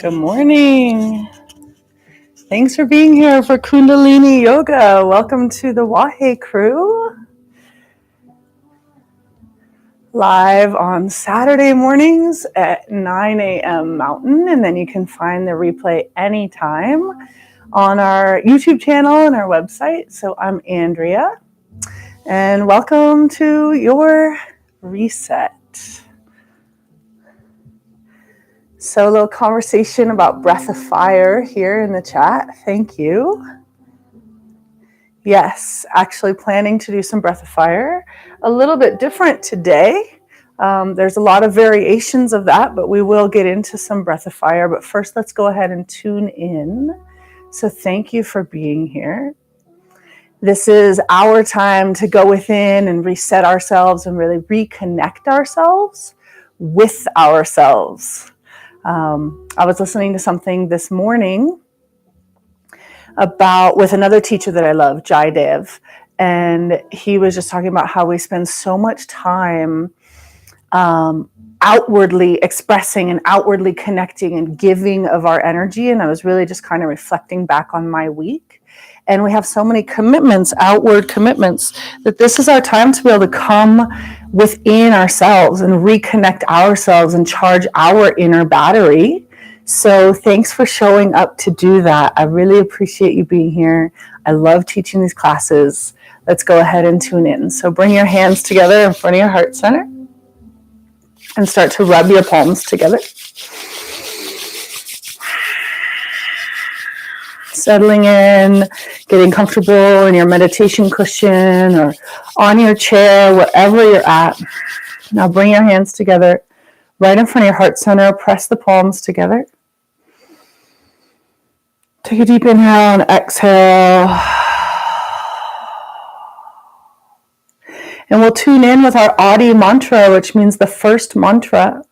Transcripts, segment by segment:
Good morning. Thanks for being here for Kundalini Yoga. Welcome to the Wahe crew. Live on Saturday mornings at 9 a.m. Mountain, and then you can find the replay anytime on our YouTube channel and our website. So I'm Andrea, and welcome to your reset. So a little conversation about breath of fire here in the chat. Thank you. Yes, actually planning to do some breath of fire. A little bit different today. There's a lot of variations of that, but we will get into some breath of fire. But first, let's go ahead and tune in. So thank you for being here. This is our time to go within and reset ourselves and really reconnect ourselves with ourselves. I was listening to something this morning with another teacher that I love, Jai Dev, and he was just talking about how we spend so much time outwardly expressing and outwardly connecting and giving of our energy. And I was really just kind of reflecting back on my week. And we have so many commitments, outward commitments, that this is our time to be able to come within ourselves and reconnect ourselves and charge our inner battery. So thanks for showing up to do that. I really appreciate you being here. I love teaching these classes. Let's go ahead and tune in. So bring your hands together in front of your heart center and start to rub your palms together. Settling in, getting comfortable in your meditation cushion or on your chair, wherever you're at. Now bring your hands together right in front of your heart center. Press the palms together. Take a deep inhale and exhale. And we'll tune in with our Adi mantra, which means the first mantra,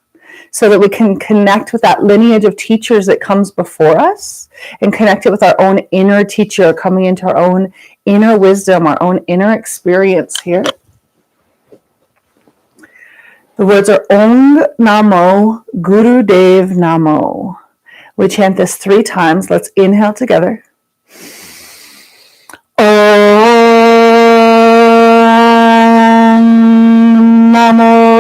so that we can connect with that lineage of teachers that comes before us and connect it with our own inner teacher, coming into our own inner wisdom, our own inner experience here. The words are Om Namo Guru Dev Namo. We chant this 3 times. Let's inhale together. Om Namo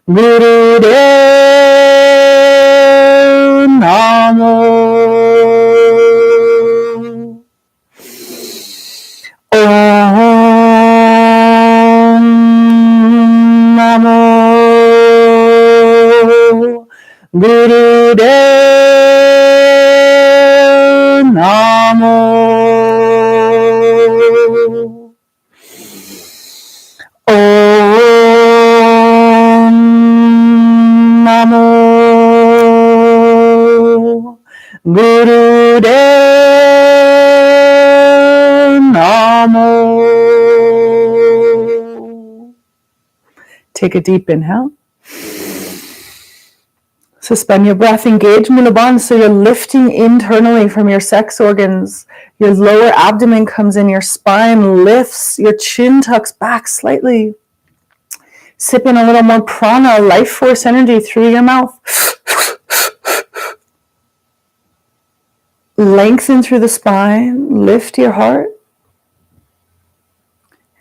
Guru Dev Namo. Om Namo Guru Dev Namo. Guru Dev Namo. Take a deep inhale. Suspend your breath, engage Mula Bandha, so you're lifting internally from your sex organs. Your lower abdomen comes in, your spine lifts, your chin tucks back slightly. Sip in a little more prana, life force energy through your mouth. Lengthen through the spine, lift your heart,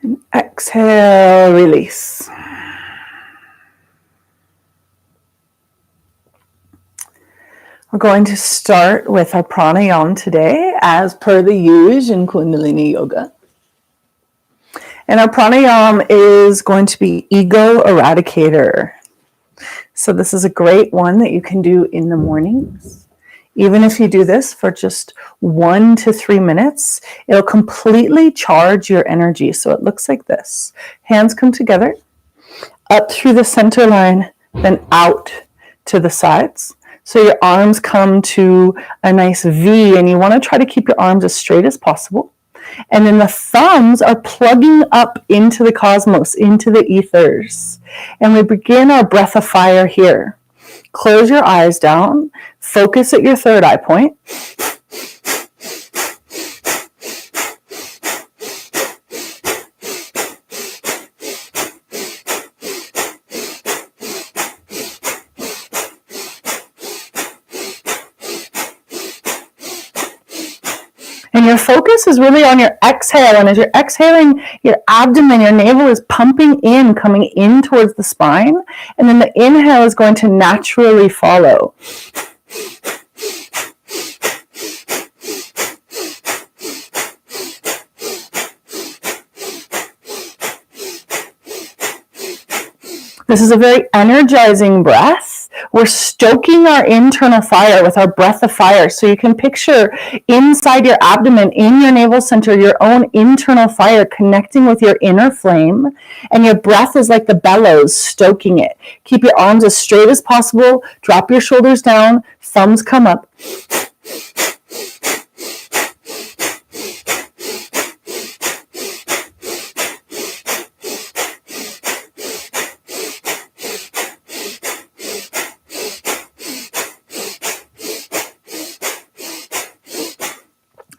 and exhale, release. We're going to start with our pranayama today, as per the usual in Kundalini Yoga. And our pranayama is going to be ego eradicator. So this is a great one that you can do in the mornings. Even if you do this for just 1 to 3 minutes, it'll completely charge your energy. So it looks like this. Hands come together, up through the center line, then out to the sides. So your arms come to a nice V, and you want to try to keep your arms as straight as possible. And then the thumbs are plugging up into the cosmos, into the ethers. And we begin our breath of fire here. Close your eyes down. Focus at your third eye point. And your focus is really on your exhale. And as you're exhaling, your abdomen, your navel is pumping in, coming in towards the spine. And then the inhale is going to naturally follow. This is a very energizing breath. We're stoking our internal fire with our breath of fire. So you can picture inside your abdomen, in your navel center, your own internal fire connecting with your inner flame. And your breath is like the bellows, stoking it. Keep your arms as straight as possible. Drop your shoulders down. Thumbs come up.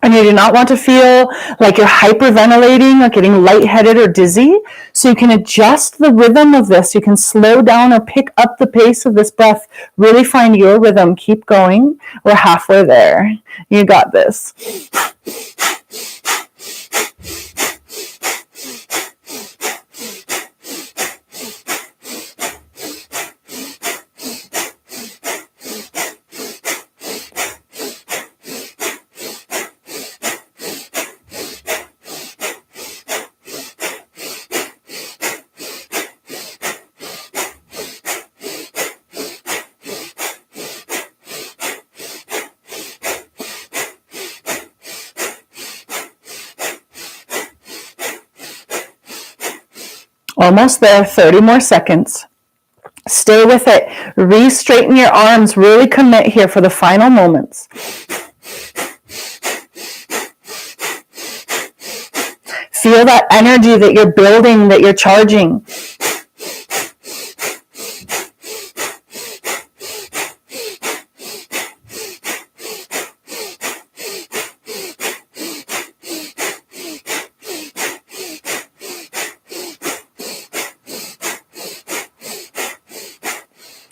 And you do not want to feel like you're hyperventilating or getting lightheaded or dizzy. So you can adjust the rhythm of this. You can slow down or pick up the pace of this breath. Really find your rhythm. Keep going. We're halfway there. You got this. Almost there, 30 more seconds. Stay with it. Re-straighten your arms. Really commit here for the final moments. Feel that energy that you're building, that you're charging.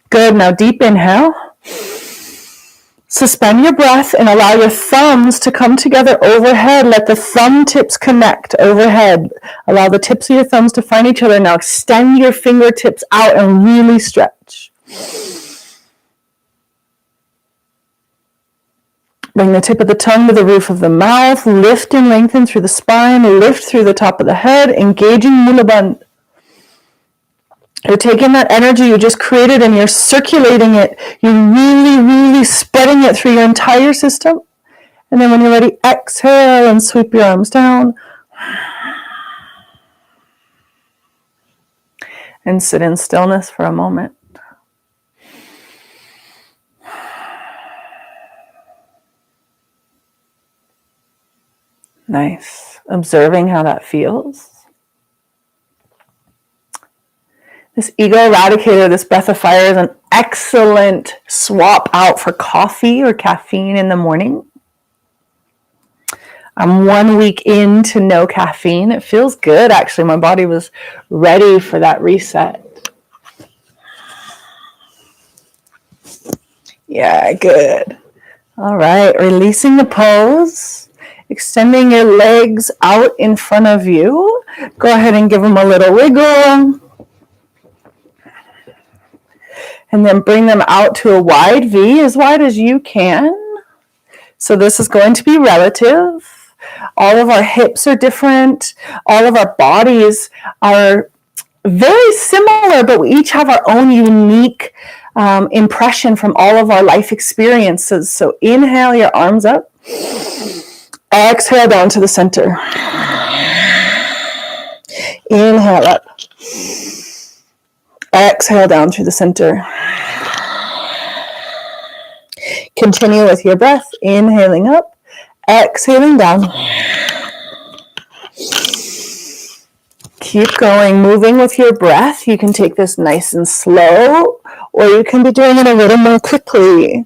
Good. Now deep inhale. Suspend your breath and allow your thumbs to come together overhead. Let the thumb tips connect overhead. Allow the tips of your thumbs to find each other. Now extend your fingertips out and really stretch. Bring the tip of the tongue to the roof of the mouth. Lift and lengthen through the spine. Lift through the top of the head. Engaging Mula Bandha. You're taking that energy you just created and you're circulating it. You're really, really spreading it through your entire system. And then when you're ready, exhale and sweep your arms down. And sit in stillness for a moment. Nice. Observing how that feels. This ego eradicator, this breath of fire, is an excellent swap out for coffee or caffeine in the morning. I'm 1 week into no caffeine. It feels good, actually. My body was ready for that reset. Yeah, good. All right, releasing the pose. Extending your legs out in front of you. Go ahead and give them a little wiggle. And then bring them out to a wide V, as wide as you can. So this is going to be relative. All of our hips are different. All of our bodies are very similar, but we each have our own unique impression from all of our life experiences. So inhale your arms up. Exhale down to the center. Inhale up. Exhale down through the center. Continue with your breath. Inhaling up. Exhaling down. Keep going, moving with your breath. You can take this nice and slow, or you can be doing it a little more quickly.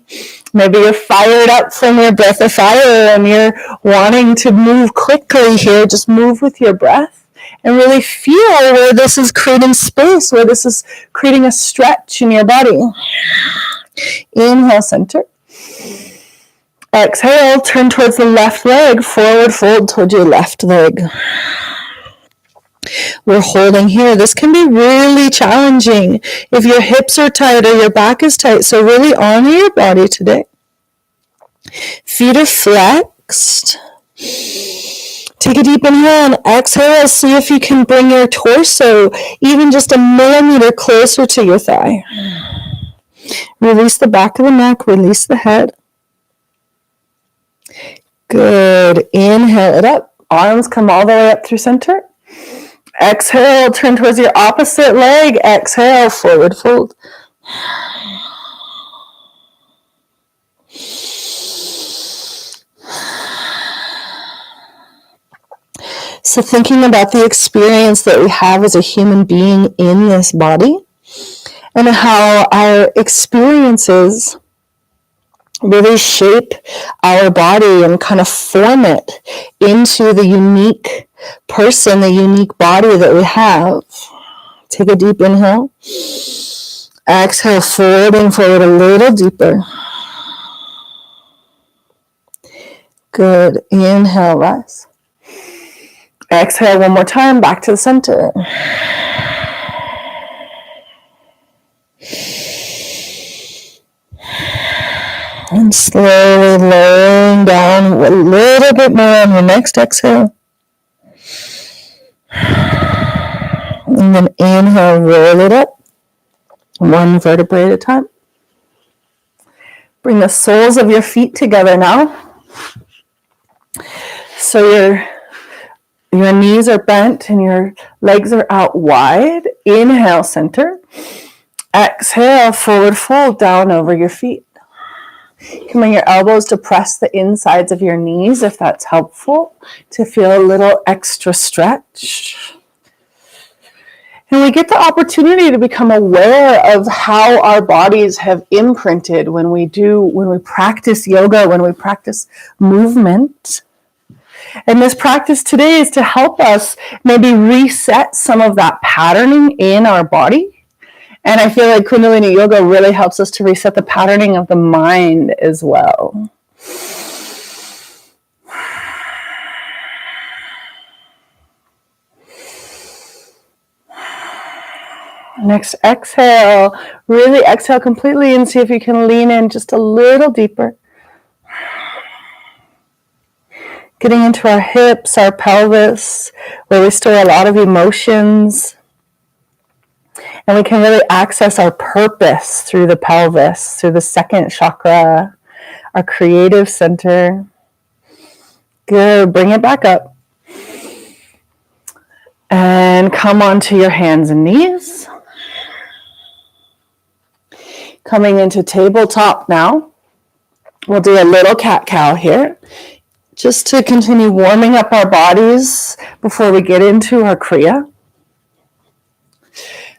Maybe you're fired up from your breath of fire and you're wanting to move quickly here. Just move with your breath and really feel where this is creating space, where this is creating a stretch in your body. Inhale, center. Exhale, turn towards the left leg, forward fold towards your left leg. We're holding here. This can be really challenging if your hips are tight or your back is tight. So really honor your body today. Feet are flexed. Take a deep inhale and exhale. See if you can bring your torso even just a millimeter closer to your thigh. Release the back of the neck. Release the head. Good. Inhale it up. Arms come all the way up through center. Exhale, turn towards your opposite leg. Exhale, forward fold. So thinking about the experience that we have as a human being in this body and how our experiences really shape our body and kind of form it into the unique person, the unique body that we have. Take a deep inhale. Exhale, folding forward a little deeper. Good. Inhale, rise. Exhale one more time, back to the center. And slowly lowering down a little bit more on your next exhale. And then inhale, roll it up. One vertebrae at a time. Bring the soles of your feet together now. So your knees are bent and your legs are out wide. Inhale, center. Exhale, forward fold down over your feet. You can bring your elbows to press the insides of your knees if that's helpful, to feel a little extra stretch. And we get the opportunity to become aware of how our bodies have imprinted when we practice yoga, when we practice movement. And this practice today is to help us maybe reset some of that patterning in our body. And I feel like Kundalini Yoga really helps us to reset the patterning of the mind as well. Next, exhale. Really exhale completely and see if you can lean in just a little deeper. Getting into our hips, our pelvis, where we store a lot of emotions. And we can really access our purpose through the pelvis, through the second chakra, our creative center. Good. Bring it back up. And come onto your hands and knees. Coming into tabletop now. We'll do a little cat-cow here, just to continue warming up our bodies before we get into our Kriya.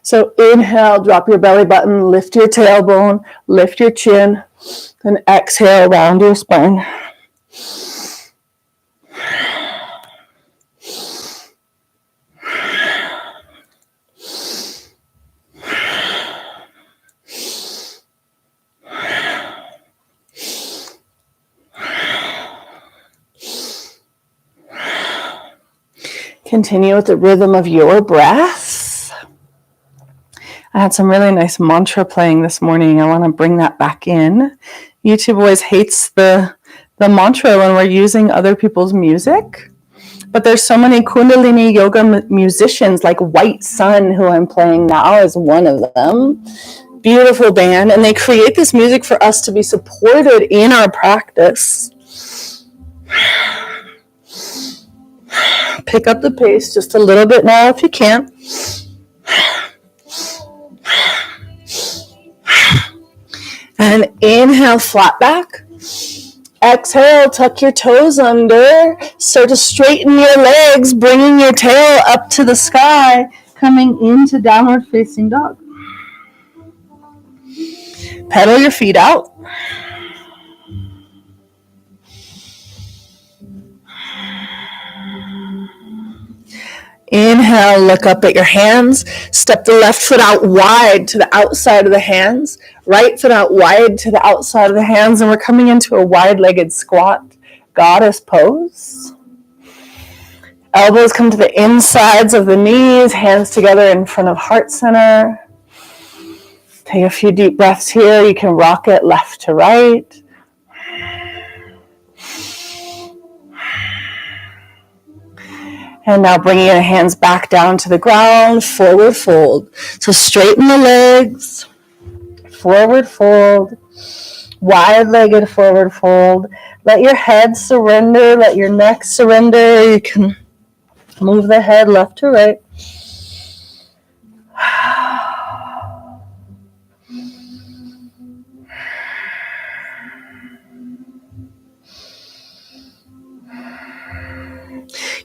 So inhale, drop your belly button, lift your tailbone, lift your chin, then exhale, round your spine. Continue with the rhythm of your breath. I had some really nice mantra playing this morning. I want to bring that back in. YouTube always hates the mantra when we're using other people's music. But there's so many Kundalini yoga musicians, like White Sun, who I'm playing now, is one of them. Beautiful band. And they create this music for us to be supported in our practice. Pick up the pace just a little bit now if you can. And inhale, flat back. Exhale, tuck your toes under. Start to straighten your legs, bringing your tail up to the sky, coming into downward facing dog. Pedal your feet out. Inhale, look up at your hands. Step the left foot out wide to the outside of the hands. Right foot out wide to the outside of the hands. And we're coming into a wide-legged squat, goddess pose. Elbows come to the insides of the knees, hands together in front of heart center. Take a few deep breaths here. You can rock it left to right. And now bringing your hands back down to the ground, forward fold. So straighten the legs, forward fold, wide-legged forward fold. Let your head surrender, let your neck surrender. You can move the head left to right.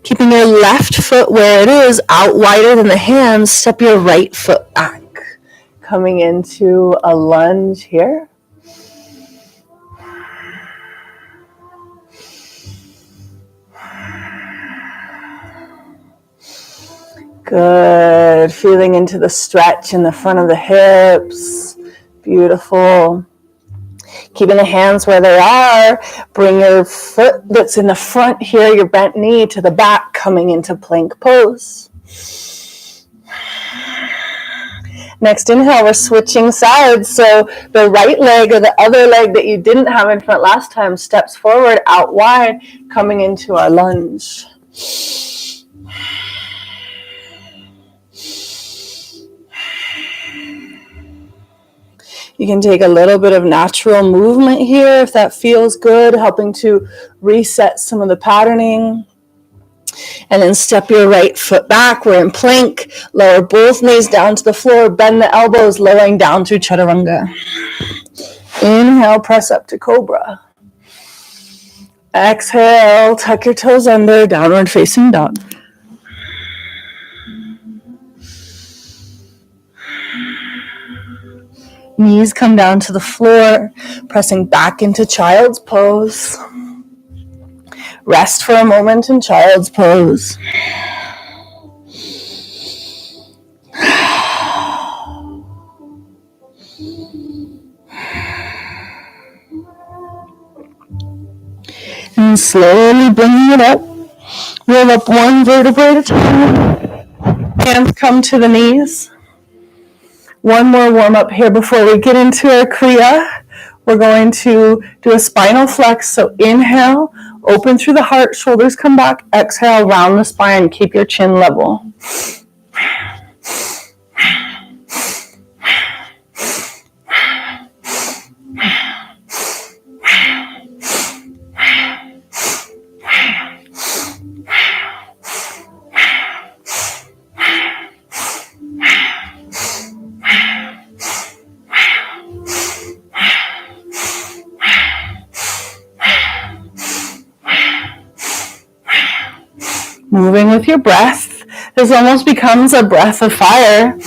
Keeping your left foot where it is, out wider than the hands, step your right foot back. Coming into a lunge here. Good. Feeling into the stretch in the front of the hips. Beautiful. Keeping the hands where they are, bring your foot that's in the front here, your bent knee, to the back, coming into plank pose. Next inhale, we're switching sides. So the right leg or the other leg that you didn't have in front last time steps forward, out wide, coming into our lunge. You can take a little bit of natural movement here if that feels good, helping to reset some of the patterning. And then step your right foot back. We're in plank. Lower both knees down to the floor. Bend the elbows, lowering down through chaturanga. Inhale, press up to cobra. Exhale, tuck your toes under, downward facing dog. Knees come down to the floor, pressing back into child's pose. Rest for a moment in child's pose. And slowly bringing it up. Roll up one vertebrae at a time. Hands come to the knees. One more warm up here before we get into our Kriya. We're going to do a spinal flex. So inhale, open through the heart, shoulders come back. Exhale, round the spine, keep your chin level. Moving with your breath. This almost becomes a breath of fire.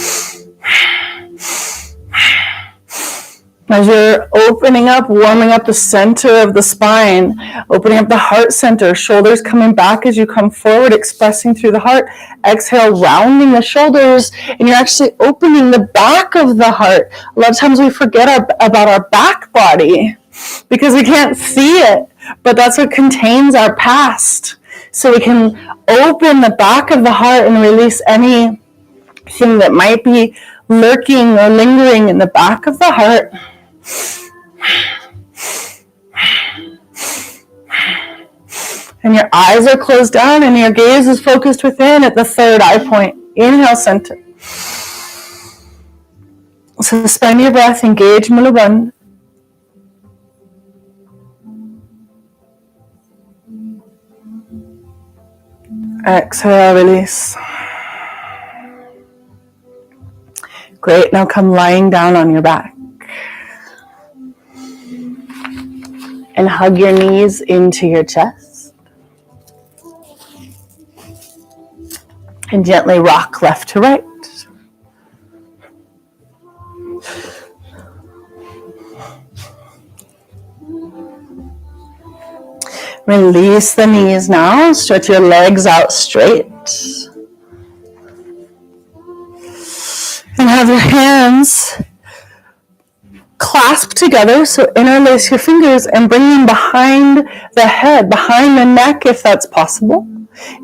As you're opening up, warming up the center of the spine, opening up the heart center, shoulders coming back as you come forward, expressing through the heart. Exhale, rounding the shoulders, and you're actually opening the back of the heart. A lot of times we forget about our back body because we can't see it, but that's what contains our past. So we can open the back of the heart and release anything that might be lurking or lingering in the back of the heart. And your eyes are closed down and your gaze is focused within at the third eye point. Inhale, center. Suspend your breath, engage Mula Bandha. Exhale, release. Great, now come lying down on your back. And hug your knees into your chest. And gently rock left to right. Release the knees now. Stretch your legs out straight. And have your hands clasp together. So interlace your fingers and bring them behind the head, behind the neck if that's possible.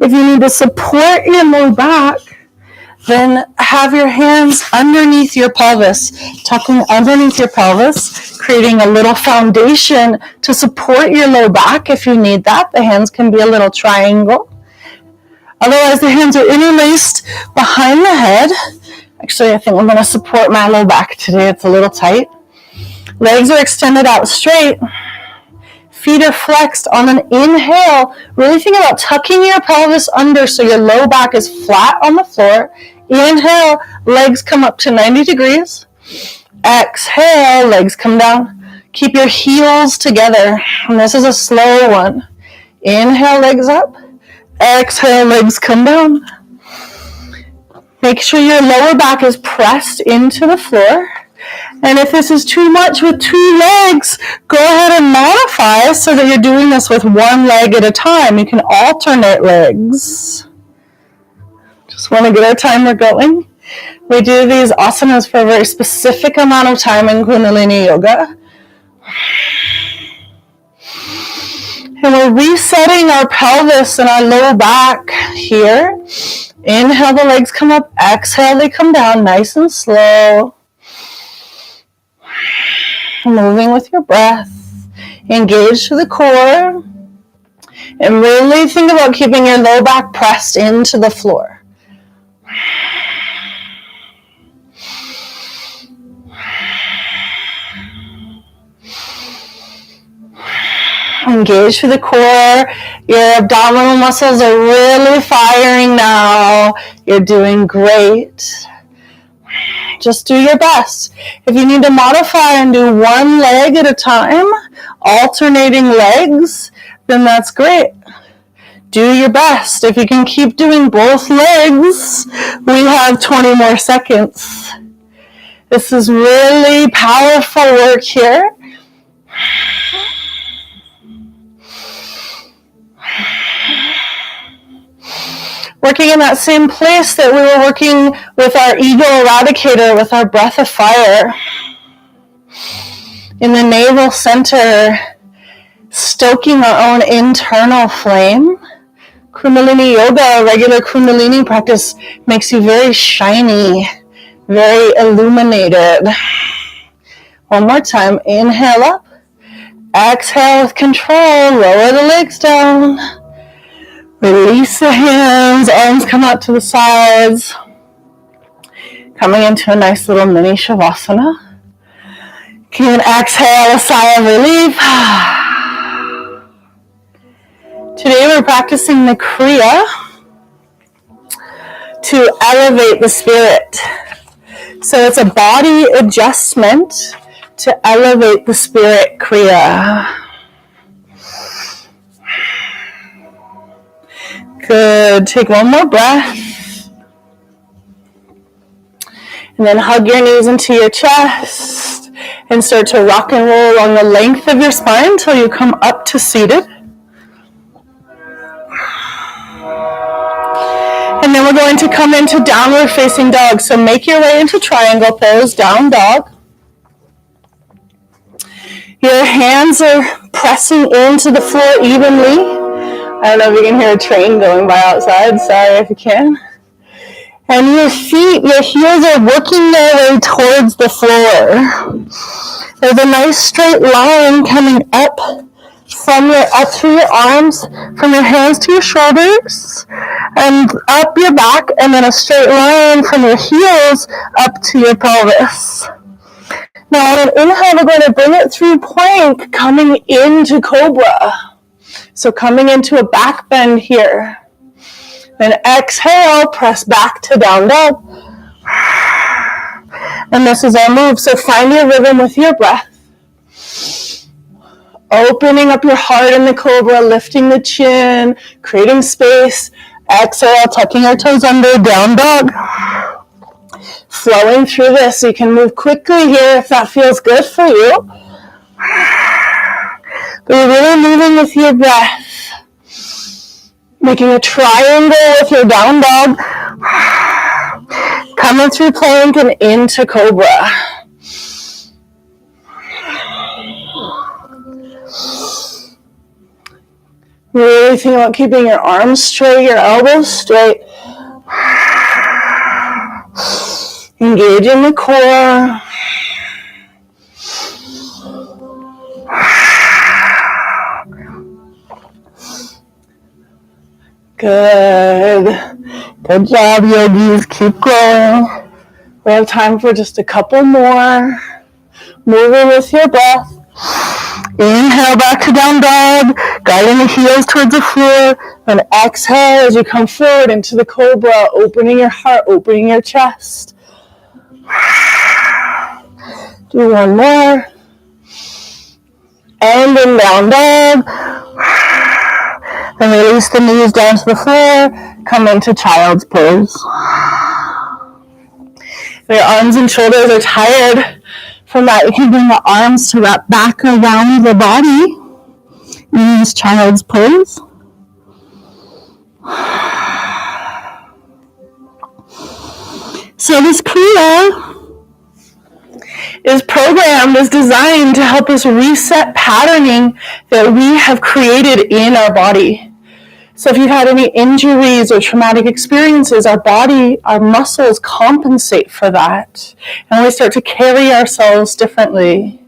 If you need to support your low back, then have your hands underneath your pelvis, tucking underneath your pelvis, creating a little foundation to support your low back if you need that. The hands can be a little triangle. Otherwise, the hands are interlaced behind the head. Actually, I think I'm going to support my low back today. It's a little tight. Legs are extended out straight. Feet are flexed on an inhale. Really think about tucking your pelvis under so your low back is flat on the floor. Inhale, legs come up to 90 degrees. Exhale, legs come down. Keep your heels together. And this is a slow one. Inhale, legs up. Exhale, legs come down. Make sure your lower back is pressed into the floor. And if this is too much with two legs, go ahead and modify so that you're doing this with one leg at a time. You can alternate legs. Just want to get our timer going. We do these asanas for a very specific amount of time in Kundalini Yoga. And we're resetting our pelvis and our low back here. Inhale, the legs come up. Exhale, they come down nice and slow. Moving with your breath. Engage to the core. And really think about keeping your low back pressed into the floor. Engage through the core. Your abdominal muscles are really firing now. You're doing great. Just do your best. If you need to modify and do one leg at a time, alternating legs, then that's great. Do your best. If you can keep doing both legs, we have 20 more seconds. This is really powerful work here. Working in that same place that we were working with our ego eradicator, with our breath of fire. In the navel center, stoking our own internal flame. Kundalini Yoga, regular Kundalini practice, makes you very shiny, very illuminated. One more time, inhale up. Exhale with control, lower the legs down. Release the hands, arms come out to the sides. Coming into a nice little mini Shavasana. You can exhale a sigh of relief. Today we're practicing the Kriya to elevate the spirit. So it's a body adjustment to elevate the spirit Kriya. Good. Take one more breath. And then hug your knees into your chest and start to rock and roll along the length of your spine until you come up to seated. And then we're going to come into downward facing dog. So make your way into triangle pose, down dog. Your hands are pressing into the floor evenly. I don't know if you can hear a train going by outside. Sorry if you can. And your feet, your heels are working their way towards the floor. There's a nice straight line coming up through your arms, from your hands to your shoulders, and up your back, and then a straight line from your heels up to your pelvis. Now on an inhale, we're going to bring it through plank, coming into cobra. So coming into a back bend here. Then exhale, press back to down dog. And this is our move. So find your rhythm with your breath. Opening up your heart in the cobra, lifting the chin, creating space. Exhale, tucking your toes under, down dog. Flowing through this, so you can move quickly here if that feels good for you. But you're really moving with your breath. Making a triangle with your down dog. Coming through plank and into cobra. Really think about keeping your arms straight, your elbows straight. Engaging the core. Good. Good job, yogis. Keep going. We have time for just a couple more. Moving with your breath. Inhale back to down dog, guiding the heels towards the floor. And exhale as you come forward into the cobra, opening your heart, opening your chest. Do one more. And in down dog. Then release the knees down to the floor. Come into child's pose. If your arms and shoulders are tired from that, you can bring the arms to wrap back around the body in this child's pose. So this Kriya is programmed, is designed to help us reset patterning that we have created in our body. So if you've had any injuries or traumatic experiences, our body, our muscles compensate for that. And we start to carry ourselves differently.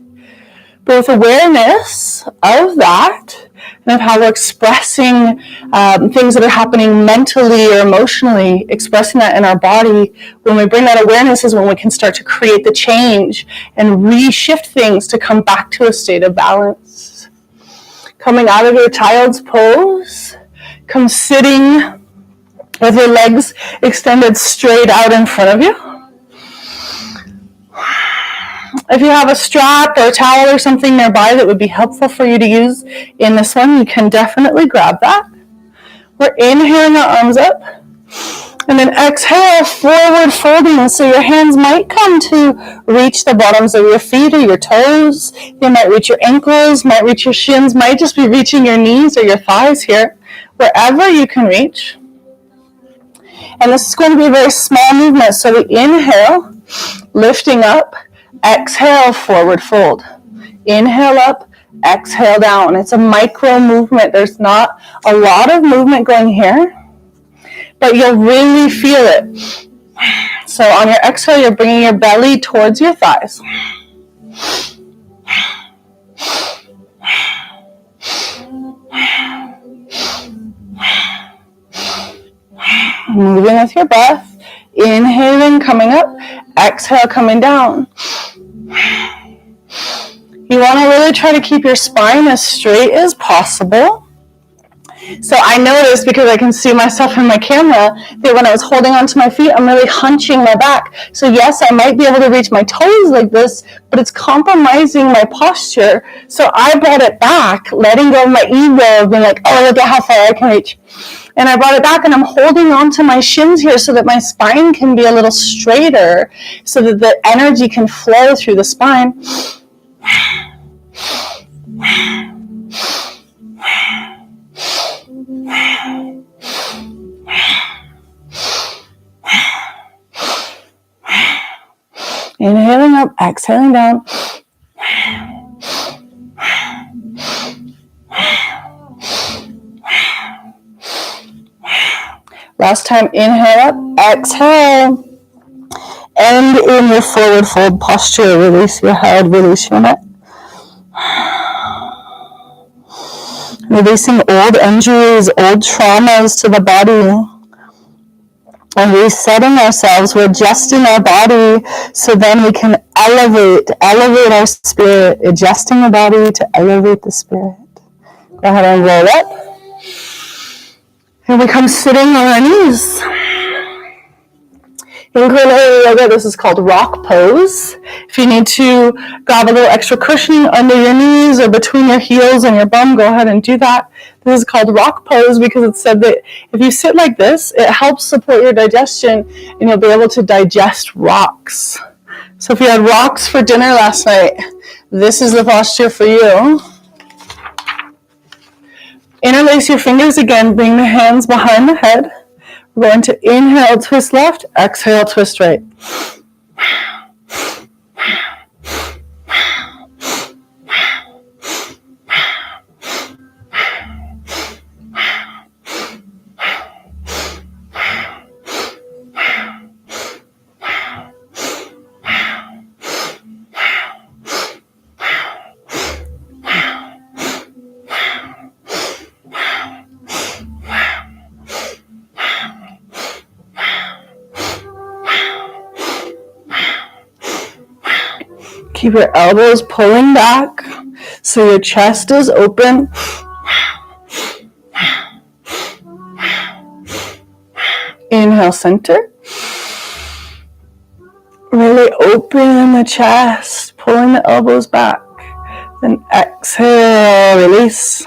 But with awareness of that, and of how we're expressing things that are happening mentally or emotionally, expressing that in our body, when we bring that awareness is when we can start to create the change and reshift things to come back to a state of balance. Coming out of your child's pose, come sitting with your legs extended straight out in front of you. If you have a strap or a towel or something nearby that would be helpful for you to use in this one, you can definitely grab that. We're inhaling our arms up. And then exhale, forward folding. So your hands might come to reach the bottoms of your feet or your toes. They might reach your ankles, might reach your shins, might just be reaching your knees or your thighs here. Wherever you can reach. And this is going to be a very small movement. So we inhale, lifting up, exhale, forward fold. Inhale up, exhale down. It's a micro movement. There's not a lot of movement going here, but you'll really feel it. So on your exhale, you're bringing your belly towards your thighs. Moving with your breath, inhaling, coming up, exhale, coming down. You want to really try to keep your spine as straight as possible. So I noticed, because I can see myself in my camera, that when I was holding onto my feet, I'm really hunching my back. So yes, I might be able to reach my toes like this, but it's compromising my posture. So I brought it back, letting go of my ego, being like, oh, look at how far I can reach. And I brought it back, and I'm holding onto my shins here so that my spine can be a little straighter, so that the energy can flow through the spine. Inhaling up, exhaling down. Last time, inhale up, exhale. And in your forward fold posture, release your head, release your neck. Releasing old injuries, old traumas to the body. And resetting ourselves, we're adjusting our body so then we can elevate our spirit, adjusting the body to elevate the spirit. Go ahead and roll up. And we come sitting on our knees. In Kundalini Yoga, this is called rock pose. If you need to grab a little extra cushioning under your knees or between your heels and your bum, go ahead and do that. This is called rock pose because it's said that if you sit like this, it helps support your digestion and you'll be able to digest rocks. So if you had rocks for dinner last night, this is the posture for you. Interlace your fingers again, bring the hands behind the head. We're going to inhale, twist left, exhale, twist right. Keep your elbows pulling back so your chest is open. Inhale, center. Really open the chest, pulling the elbows back. Then exhale, release.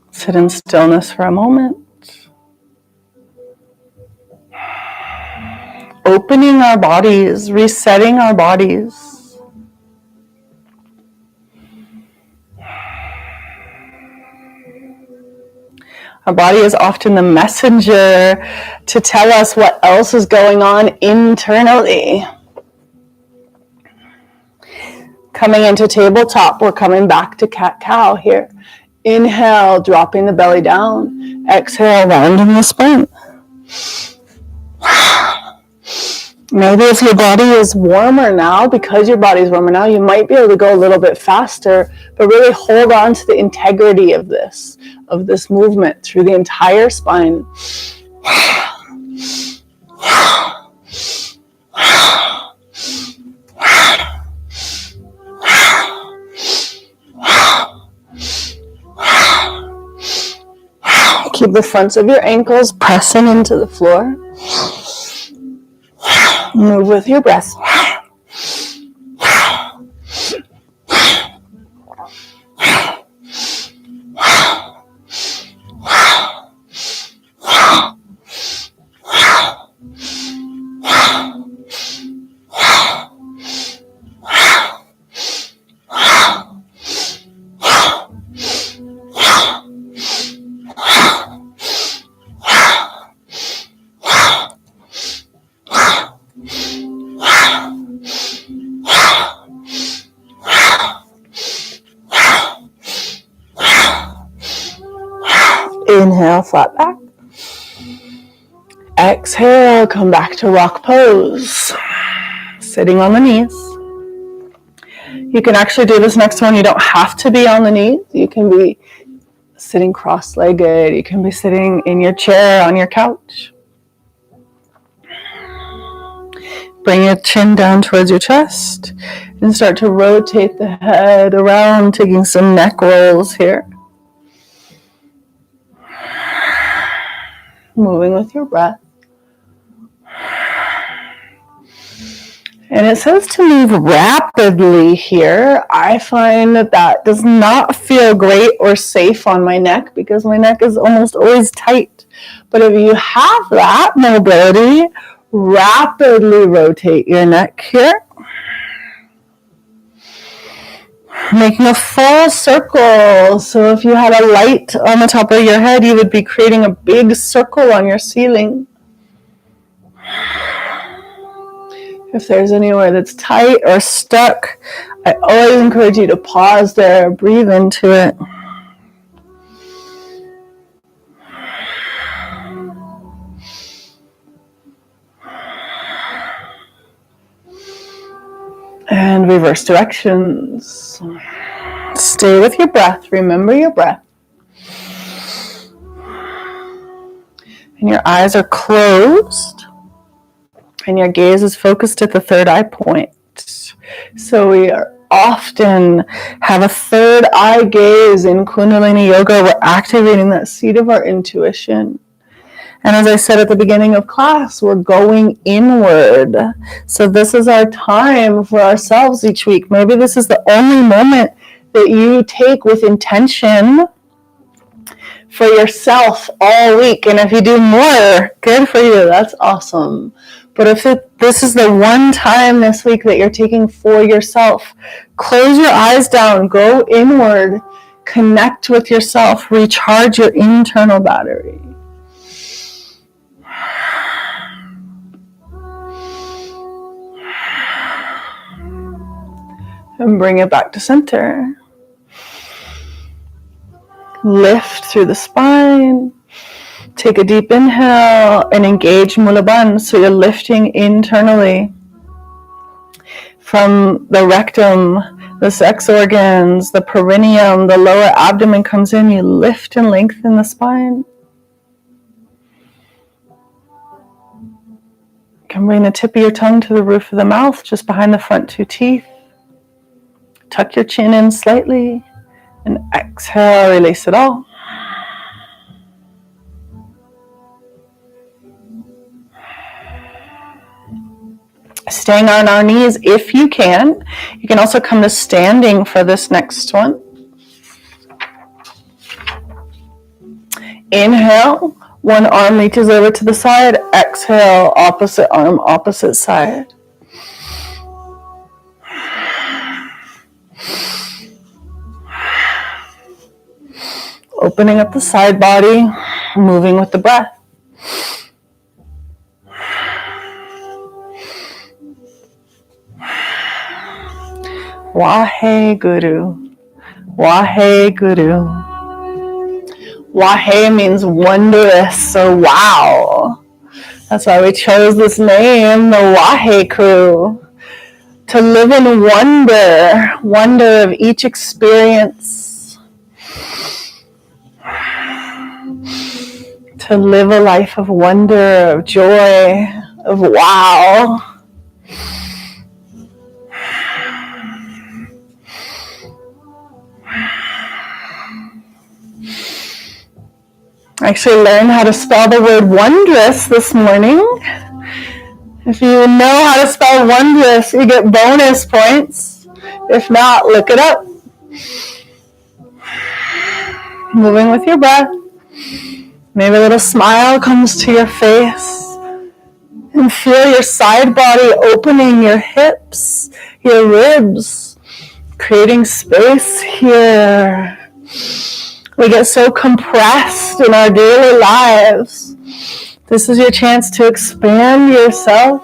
Sit in stillness for a moment. Opening our bodies, resetting our bodies. Our body is often the messenger to tell us what else is going on internally. Coming into tabletop, we're coming back to cat-cow here. Inhale, dropping the belly down. Exhale, rounding the spine. Maybe if your body is warmer now, because your body is warmer now, you might be able to go a little bit faster, but really hold on to the integrity of this movement through the entire spine. Keep the fronts of your ankles pressing into the floor. Move with your breath. Inhale, flat back. Exhale, come back to rock pose. Sitting on the knees. You can actually do this next one. You don't have to be on the knees. You can be sitting cross-legged. You can be sitting in your chair on your couch. Bring your chin down towards your chest and start to rotate the head around, taking some neck rolls here. Moving with your breath. And it says to move rapidly here. I find that does not feel great or safe on my neck because my neck is almost always tight. But if you have that mobility, rapidly rotate your neck here. Making a full circle. So if you had a light on the top of your head, you would be creating a big circle on your ceiling. If there's anywhere that's tight or stuck, I always encourage you to pause there, breathe into it. And reverse directions. Stay with your breath. Remember your breath. And your eyes are closed. And your gaze is focused at the third eye point. So we often have a third eye gaze in Kundalini Yoga. We're activating that seat of our intuition. And as I said at the beginning of class, we're going inward. So this is our time for ourselves each week. Maybe this is the only moment that you take with intention for yourself all week. And if you do more, good for you. That's awesome. But if this is the one time this week that you're taking for yourself, close your eyes down, go inward, connect with yourself, recharge your internal battery. And bring it back to center. Lift through the spine. Take a deep inhale and engage Mula Bandha. So you're lifting internally from the rectum, the sex organs, the perineum, the lower abdomen comes in. You lift and lengthen the spine. You can bring the tip of your tongue to the roof of the mouth, just behind the front two teeth. Tuck your chin in slightly and exhale, release it all. Staying on our knees if you can. You can also come to standing for this next one. Inhale, one arm reaches over to the side. Exhale, opposite arm, opposite side. Opening up the side body, moving with the breath. Wahe Guru, Wahe Guru. Wahe means wondrous, so wow. That's why we chose this name, the Wahe Crew. To live in wonder of each experience. To live a life of wonder, of joy, of wow. I actually learned how to spell the word wondrous this morning. If you know how to spell wondrous, you get bonus points. If not, look it up. Moving with your breath. Maybe a little smile comes to your face. And feel your side body opening, your hips, your ribs, creating space here. We get so compressed in our daily lives. This is your chance to expand yourself.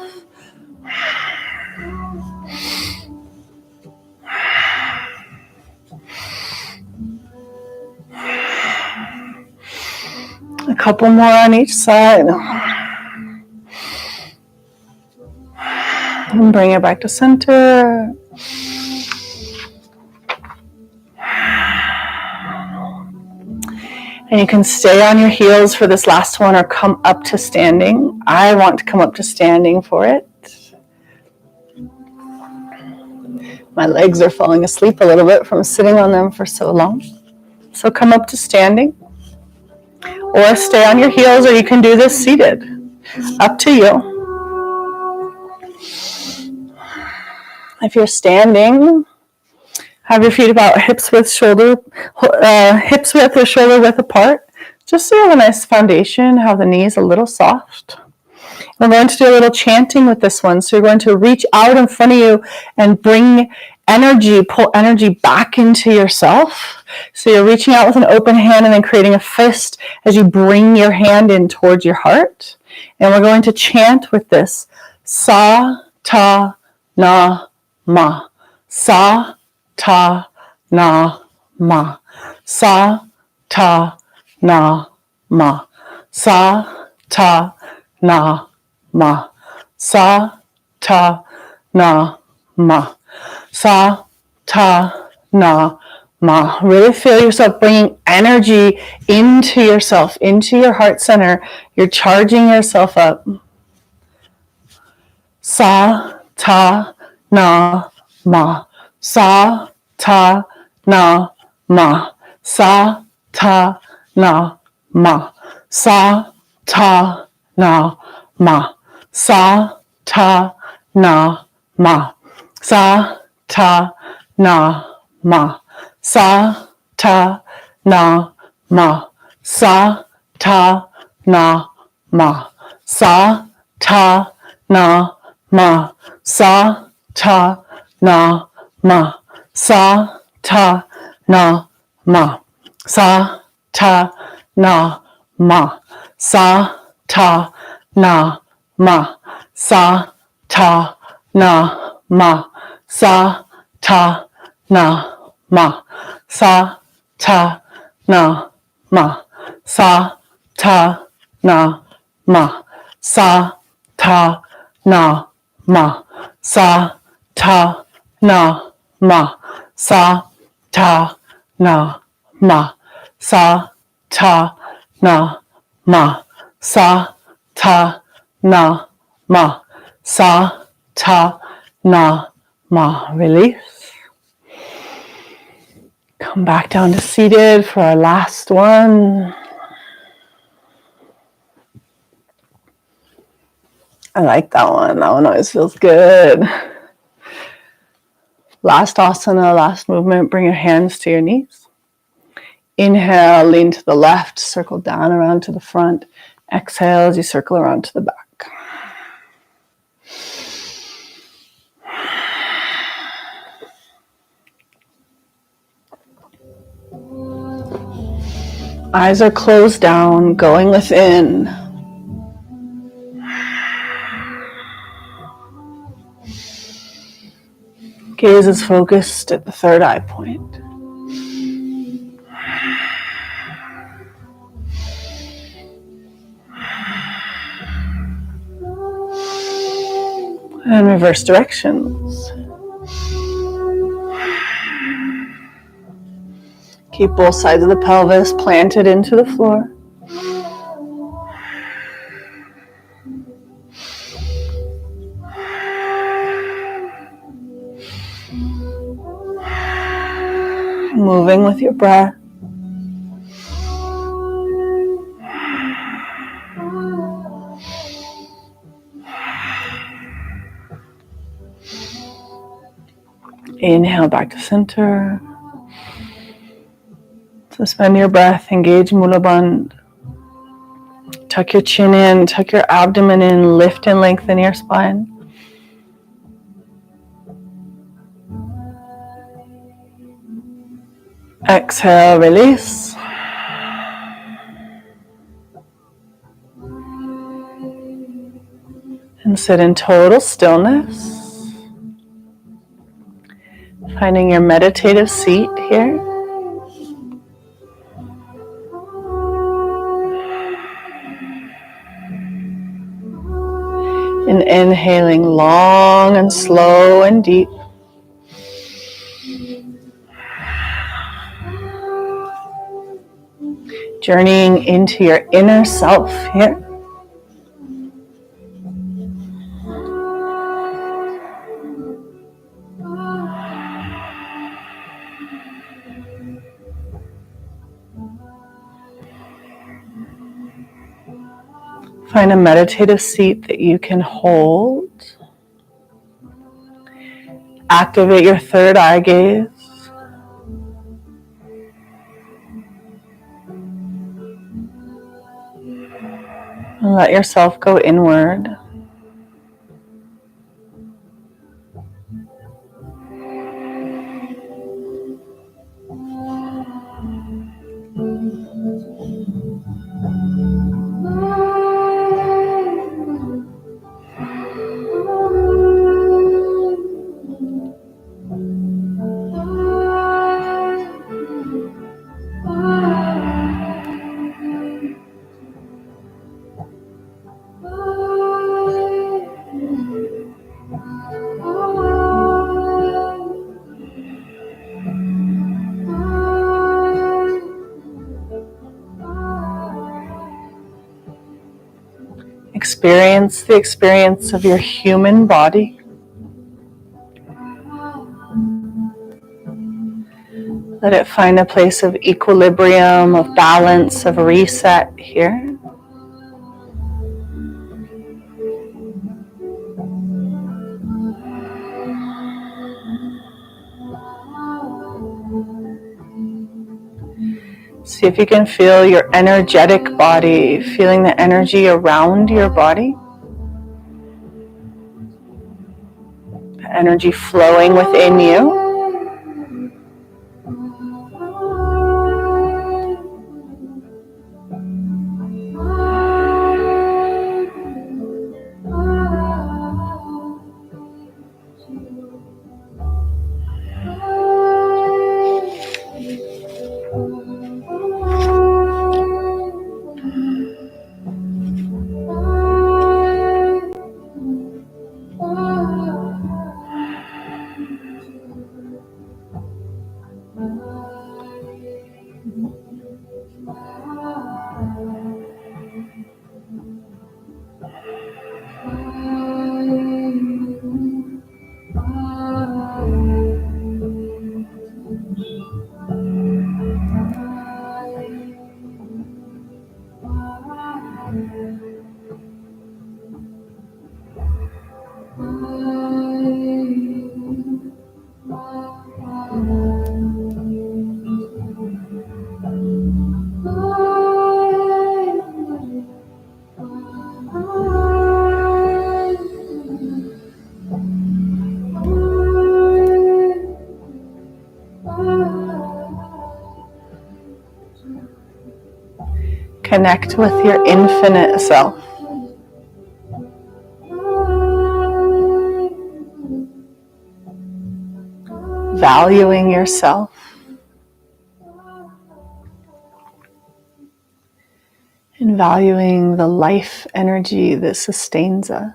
A couple more on each side. And bring it back to center. And you can stay on your heels for this last one or come up to standing. I want to come up to standing for it. My legs are falling asleep a little bit from sitting on them for so long. So come up to standing. Or stay on your heels, or you can do this seated. Up to you. If you're standing, have your feet about hips width or shoulder width apart. Just so you have a nice foundation, have the knees a little soft. We're going to do a little chanting with this one. So you're going to reach out in front of you and bring energy, pull energy back into yourself. So you're reaching out with an open hand and then creating a fist as you bring your hand in towards your heart. And we're going to chant with this. Sa, ta, na, ma. Sa, ta, na, ma. Sa, ta, na, ma. Sa, ta, na, ma. Sa, ta, na, ma. Sa, ta, na, ma. Really feel yourself bringing energy into yourself, into your heart center. You're charging yourself up. Sa, ta, na, ma. Sa, ta, na, ma. Sa, ta, na, ma. Sa, ta, na, ma. Sa, ta, na, ma. Sa, ta, na, ma. Sa, ta, na, ma. Sa, ta, na, ma. Sa, ta, na, ma. Sa, ta, na, ma. Sa, ta, na, ma. Sa, ta, na, ma. Sa, ta, na, ma. Sa, ta, na, ma. Sa, ta, na, ma. Sa, ta, na, ma. Sa, ta, na, ma. Sa, ta, na, ma. Sa, ta, na, ma. Sa, ta, na, ma. Sa, ta, na, ma. Sa, ta, na, ma. Sa, ta, na, ma. Release. Come back down to seated for our last one. I like that one. That one always feels good. Last asana, last movement. Bring your hands to your knees. Inhale, lean to the left, circle down around to the front. Exhale as you circle around to the back. Eyes are closed down, going within. Gaze is focused at the third eye point. And reverse directions. Keep both sides of the pelvis planted into the floor. Moving with your breath. Inhale back to center. Suspend your breath, engage Mula Bandha. Tuck your chin in, tuck your abdomen in, lift and lengthen your spine. Exhale, release. And sit in total stillness. Finding your meditative seat here. And inhaling long and slow and deep. Journeying into your inner self here. Find a meditative seat that you can hold. Activate your third eye gaze. And let yourself go inward. Experience the experience of your human body. Let it find a place of equilibrium, of balance, of reset here. See if you can feel your energetic body, feeling the energy around your body. Energy flowing within you. Connect with your infinite self. Valuing yourself. And valuing the life energy that sustains us.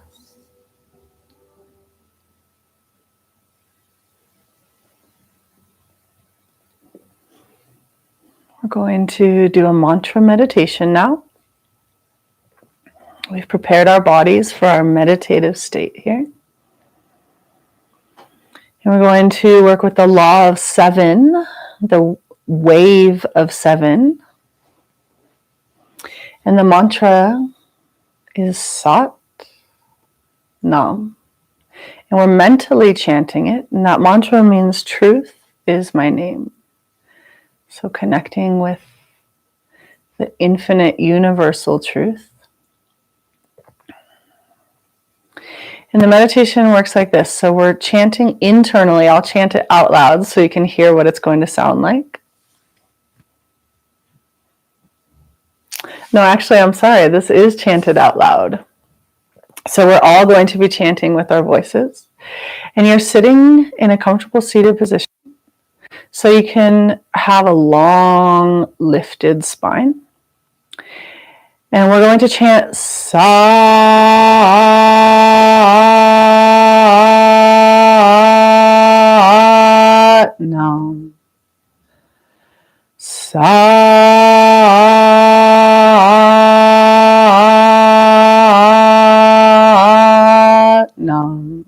We're going to do a mantra meditation now. We've prepared our bodies for our meditative state here. And we're going to work with the law of 7, the wave of 7. And the mantra is Sat Nam. And we're mentally chanting it. And that mantra means truth is my name. So connecting with the infinite universal truth. And the meditation works like this. So we're chanting internally. I'll chant it out loud so you can hear what it's going to sound like. No, actually, I'm sorry. This is chanted out loud. So we're all going to be chanting with our voices. And you're sitting in a comfortable seated position so you can have a long lifted spine. And we're going to chant Sat Nam. Sat Nam.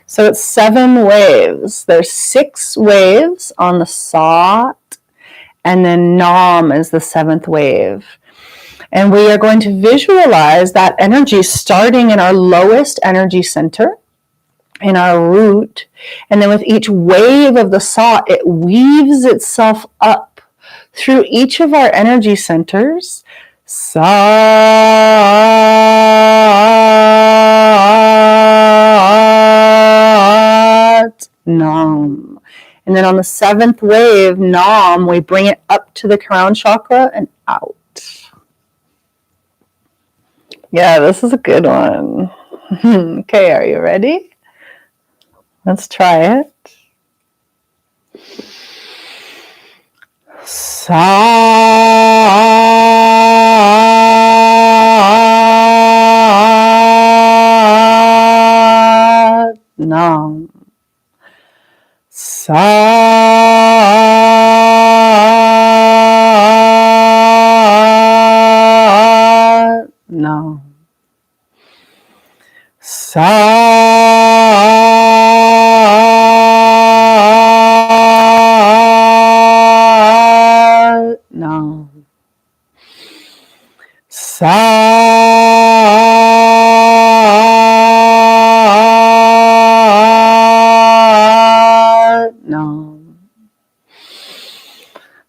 So it's 7 waves. There's 6 waves on the Sat, and then Nam is the 7th wave. And we are going to visualize that energy starting in our lowest energy center, in our root. And then with each wave of the Sat, it weaves itself up through each of our energy centers. Sat Nam. And then on the 7th wave, Nam, we bring it up to the crown chakra and out. Yeah, this is a good one. Okay, are you ready? Let's try it. Sat Nam. Sat Nam. Sat Nam. Sat Nam.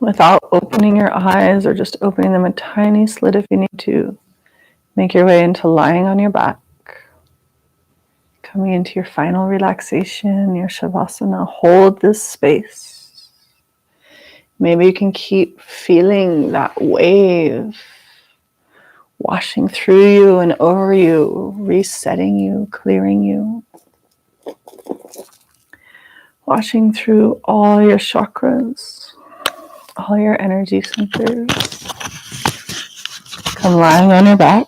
without opening your eyes or just opening them a tiny slit if you need to. Make your way into lying on your back. Coming into your final relaxation, your Shavasana. Hold this space. Maybe you can keep feeling that wave washing through you and over you, resetting you, clearing you. Washing through all your chakras, all your energy centers. Come lying on your back.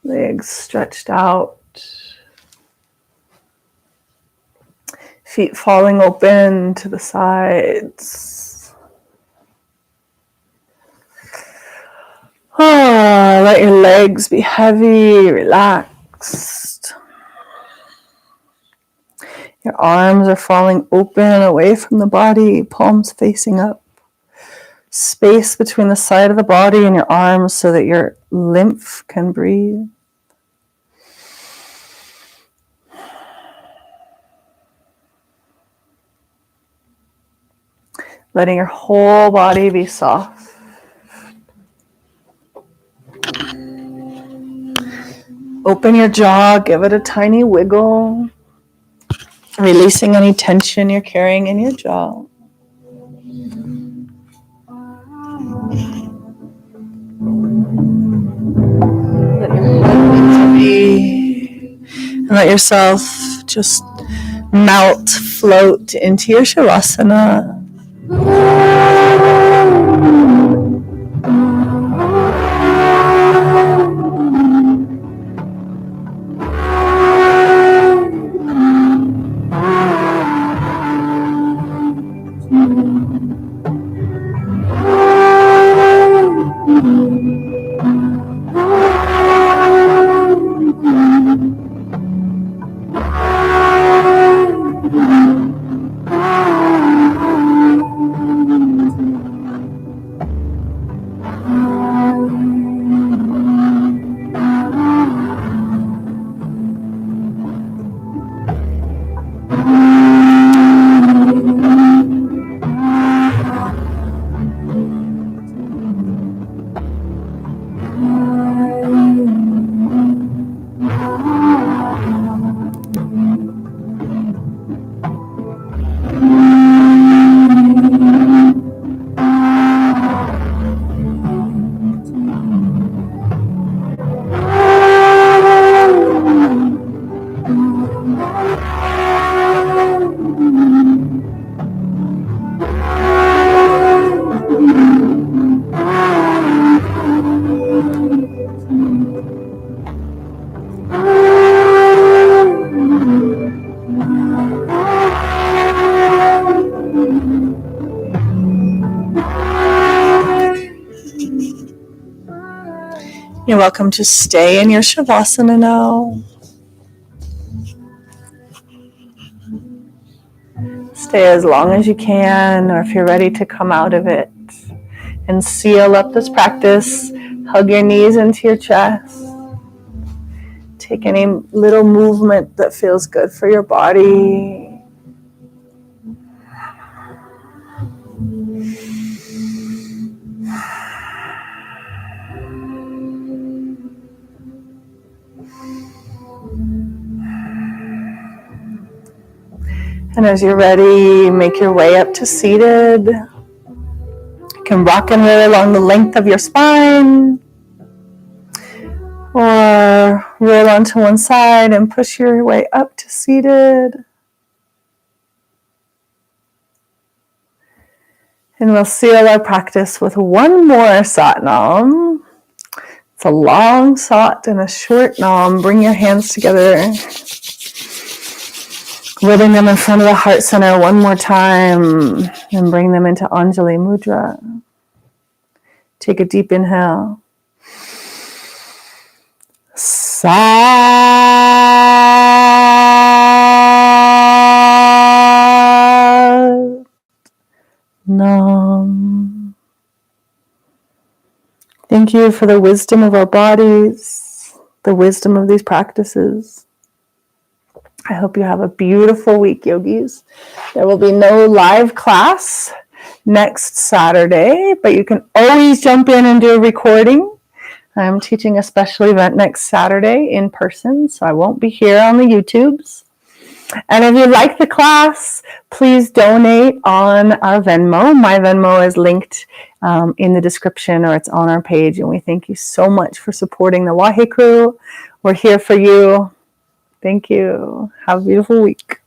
Legs stretched out. Feet falling open to the sides. Let your legs be heavy, relaxed. Your arms are falling open away from the body, palms facing up. Space between the side of the body and your arms so that your lymph can breathe. Letting your whole body be soft. Open your jaw, give it a tiny wiggle. Releasing any tension you're carrying in your jaw. Let your breath be. And let yourself just melt, float into your Shavasana. You're welcome to stay in your Shavasana now. Stay as long as you can, or if you're ready to come out of it and seal up this practice, hug your knees into your chest. Take any little movement that feels good for your body. And as you're ready, make your way up to seated. You can rock and roll along the length of your spine, or roll onto one side and push your way up to seated. And we'll seal our practice with one more Satnam. It's a long Sat and a short Nam. Bring your hands together. Rubbing them in front of the heart center one more time. And bring them into Anjali Mudra. Take a deep inhale. Nam. Thank you for the wisdom of our bodies, the wisdom of these practices. I hope you have a beautiful week, yogis. There will be no live class next Saturday, but you can always jump in and do a recording. I'm teaching a special event next Saturday in person, so I won't be here on the YouTubes. And if you like the class, please donate on our Venmo. My Venmo is linked in the description, or it's on our page. And we thank you so much for supporting the Wahe Crew. We're here for you. Thank you. Have a beautiful week.